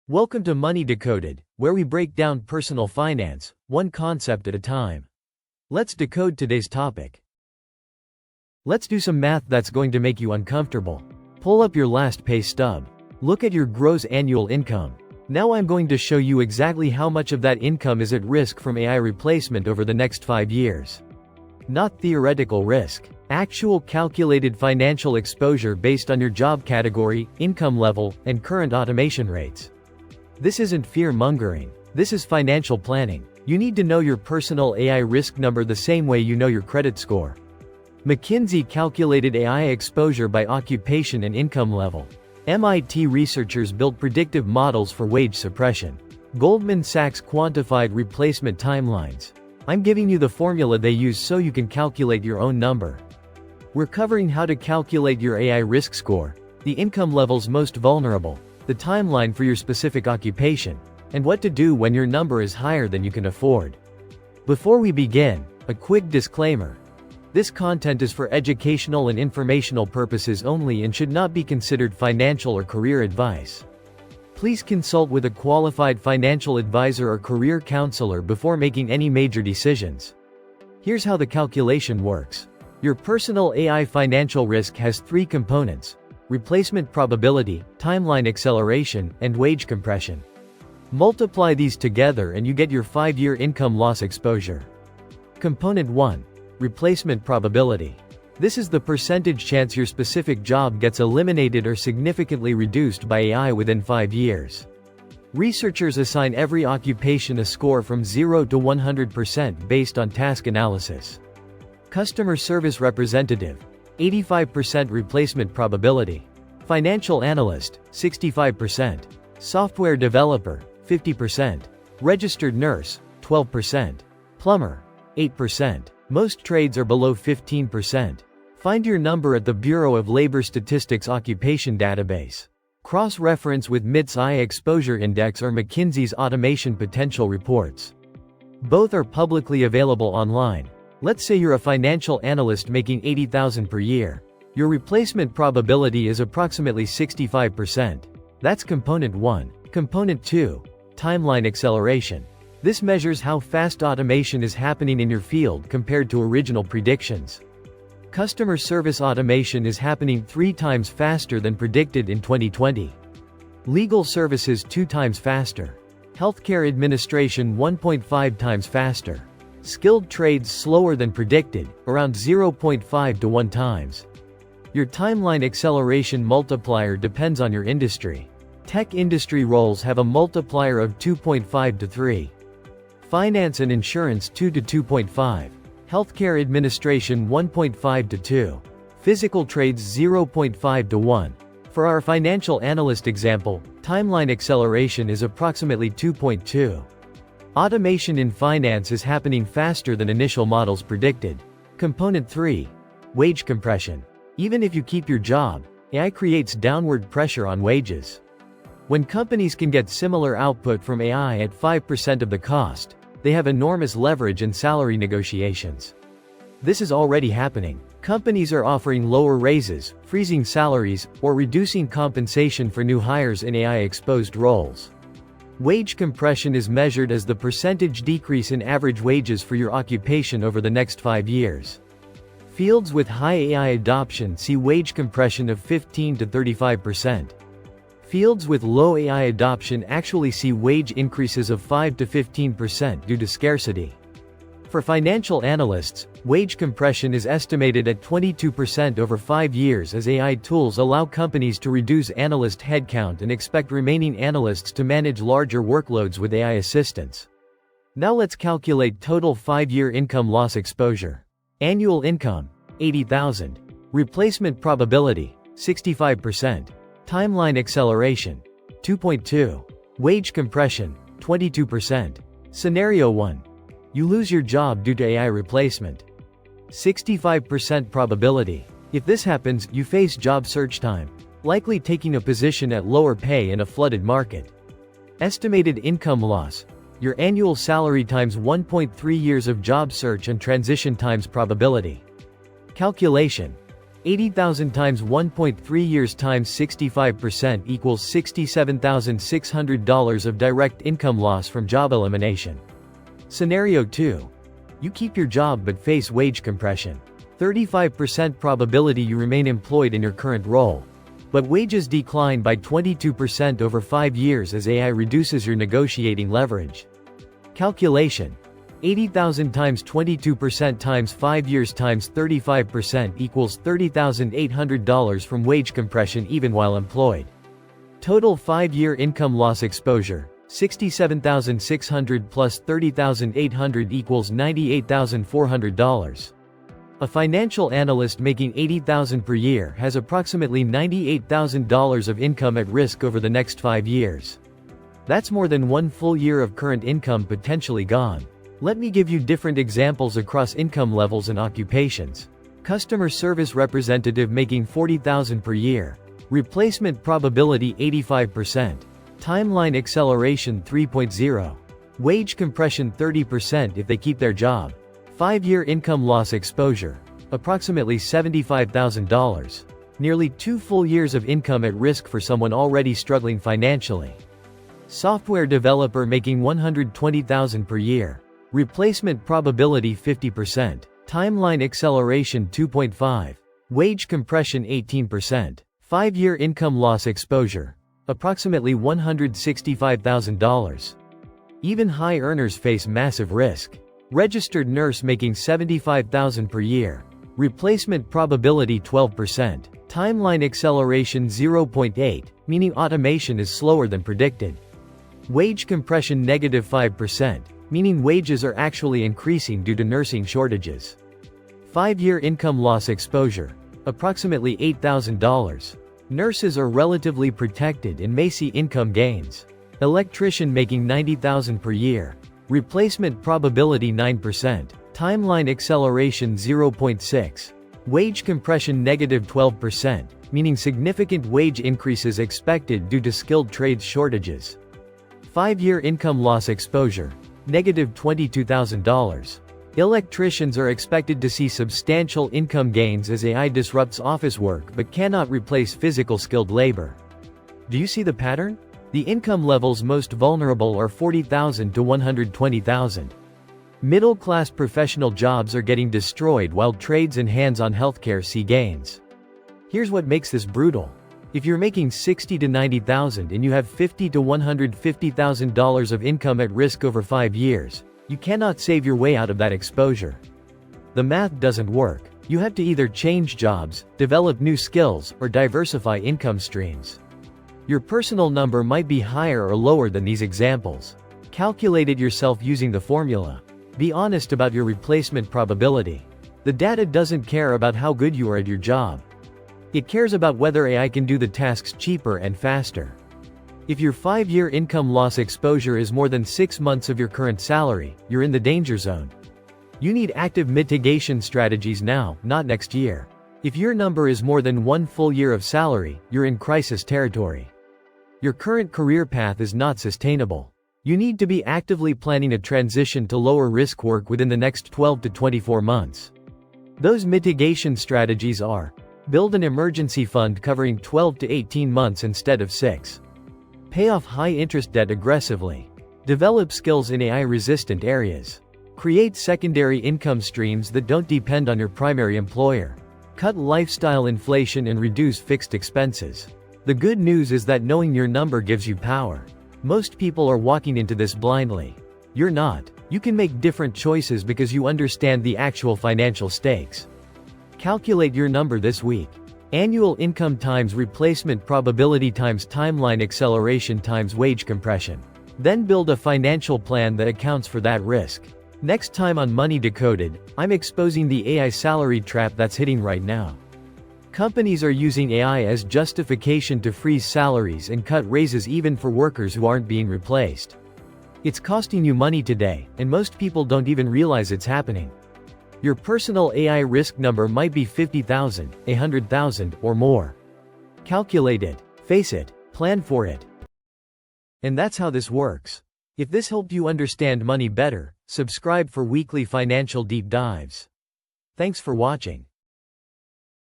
Welcome to Money Decoded, where we break down personal finance, one concept at a time. Let's decode today's topic. Let's do some math that's going to make you uncomfortable. Pull up your last pay stub. Look at your gross annual income. Now I'm going to show you exactly how much of that income is at risk from AI replacement over the next 5 years. Not theoretical risk. Actual calculated financial exposure based on your job category, income level, and current automation rates. This isn't fear-mongering. This is financial planning. You need to know your personal AI risk number the same way you know your credit score. McKinsey calculated AI exposure by occupation and income level. MIT researchers built predictive models for wage suppression. Goldman Sachs quantified replacement timelines. I'm giving you the formula they use so you can calculate your own number. We're covering how to calculate your AI risk score, the income levels most vulnerable, the timeline for your specific occupation, and what to do when your number is higher than you can afford. Before we begin, a quick disclaimer. This content is for educational and informational purposes only and should not be considered financial or career advice. Please consult with a qualified financial advisor or career counselor before making any major decisions. Here's how the calculation works. Your personal AI financial risk has 3 components: replacement probability, timeline acceleration, and wage compression. Multiply these together and you get your 5-year income loss exposure. Component 1. Replacement probability. This is the percentage chance your specific job gets eliminated or significantly reduced by AI within 5 years. Researchers assign every occupation a score from 0 to 100% based on task analysis. Customer service representative, 85% replacement probability. Financial analyst, 65%. Software developer, 50%. Registered nurse, 12%. Plumber, 8%. Most trades are below 15%. Find your number at the Bureau of Labor Statistics Occupation Database. Cross-reference with MIT's AI Exposure Index or McKinsey's Automation Potential Reports. Both are publicly available online. Let's say you're a financial analyst making $80,000 per year. Your replacement probability is approximately 65%. That's component 1. Component 2. Timeline acceleration. This measures how fast automation is happening in your field compared to original predictions. Customer service automation is happening 3 times faster than predicted in 2020. Legal services 2 times faster. Healthcare administration 1.5 times faster. Skilled trades slower than predicted, around 0.5 to 1 times. Your timeline acceleration multiplier depends on your industry. Tech industry roles have a multiplier of 2.5 to 3. Finance and insurance 2 to 2.5. Healthcare administration 1.5 to 2. Physical trades 0.5 to 1. For our financial analyst example, timeline acceleration is approximately 2.2. Automation in finance is happening faster than initial models predicted. Component 3. Wage compression. Even if you keep your job, AI creates downward pressure on wages. When companies can get similar output from AI at 5% of the cost, they have enormous leverage in salary negotiations. This is already happening. Companies are offering lower raises, freezing salaries, or reducing compensation for new hires in AI-exposed roles. Wage compression is measured as the percentage decrease in average wages for your occupation over the next 5 years. Fields with high AI adoption see wage compression of 15 to 35%. Fields with low AI adoption actually see wage increases of 5 to 15% due to scarcity. For financial analysts, wage compression is estimated at 22% over 5 years as AI tools allow companies to reduce analyst headcount and expect remaining analysts to manage larger workloads with AI assistance. Now let's calculate total 5-year income loss exposure. Annual income, $80,000. Replacement probability, 65%. Timeline acceleration, 2.2. Wage compression, 22%. Scenario 1. You lose your job due to AI replacement. 65% probability. If this happens, you face job search time, likely taking a position at lower pay in a flooded market. Estimated income loss. Your annual salary times 1.3 years of job search and transition times probability. Calculation. 80,000 times 1.3 years times 65% equals $67,600 of direct income loss from job elimination. Scenario 2. You keep your job but face wage compression. 35% probability you remain employed in your current role. But wages decline by 22% over 5 years as AI reduces your negotiating leverage. Calculation. 80,000 times 22% times 5 years times 35% equals $30,800 from wage compression even while employed. Total 5-year income loss exposure, 67,600 plus 30,800 equals $98,400. A financial analyst making $80,000 per year has approximately $98,000 of income at risk over the next 5 years. That's more than 1 full year of current income potentially gone. Let me give you different examples across income levels and occupations. Customer service representative making $40,000 per year. Replacement probability 85%. Timeline acceleration 3.0. Wage compression 30% if they keep their job. 5-year income loss exposure, approximately $75,000. Nearly 2 full years of income at risk for someone already struggling financially. Software developer making $120,000 per year. Replacement probability 50%. Timeline acceleration 2.5. Wage compression 18%. 5-year income loss exposure, approximately $165,000. Even high earners face massive risk. Registered nurse making $75,000 per year. Replacement probability 12%. Timeline acceleration 0.8, meaning automation is slower than predicted. Wage compression -5%, meaning wages are actually increasing due to nursing shortages. 5-year income loss exposure, approximately $8,000. Nurses are relatively protected and may see income gains. Electrician making $90,000 per year. Replacement probability 9%. Timeline acceleration 0.6. Wage compression -12%, meaning significant wage increases expected due to skilled trades shortages. 5-year income loss exposure, -$22,000. Electricians are expected to see substantial income gains as AI disrupts office work but cannot replace physical skilled labor. Do you see the pattern? The income levels most vulnerable are $40,000 to $120,000. Middle-class professional jobs are getting destroyed while trades and hands-on healthcare see gains. Here's what makes this brutal. If you're making $60,000 to $90,000 and you have $50,000 to $150,000 of income at risk over 5 years, you cannot save your way out of that exposure. The math doesn't work. You have to either change jobs, develop new skills, or diversify income streams. Your personal number might be higher or lower than these examples. Calculate it yourself using the formula. Be honest about your replacement probability. The data doesn't care about how good you are at your job. It cares about whether AI can do the tasks cheaper and faster. If your 5-year income loss exposure is more than 6 months of your current salary, you're in the danger zone. You need active mitigation strategies now, not next year. If your number is more than 1 full year of salary, you're in crisis territory. Your current career path is not sustainable. You need to be actively planning a transition to lower risk work within the next 12 to 24 months. Those mitigation strategies are: build an emergency fund covering 12 to 18 months instead of 6. Pay off high-interest debt aggressively. Develop skills in AI-resistant areas. Create secondary income streams that don't depend on your primary employer. Cut lifestyle inflation and reduce fixed expenses. The good news is that knowing your number gives you power. Most people are walking into this blindly. You're not. You can make different choices because you understand the actual financial stakes. Calculate your number this week. Annual income times replacement probability times timeline acceleration times wage compression. Then build a financial plan that accounts for that risk. Next time on Money Decoded, I'm exposing the AI salary trap that's hitting right now. Companies are using AI as justification to freeze salaries and cut raises even for workers who aren't being replaced. It's costing you money today, and most people don't even realize it's happening. Your personal AI risk number might be 50,000, 100,000, or more. Calculate it, face it, plan for it. And that's how this works. If this helped you understand money better, subscribe for weekly financial deep dives. Thanks for watching.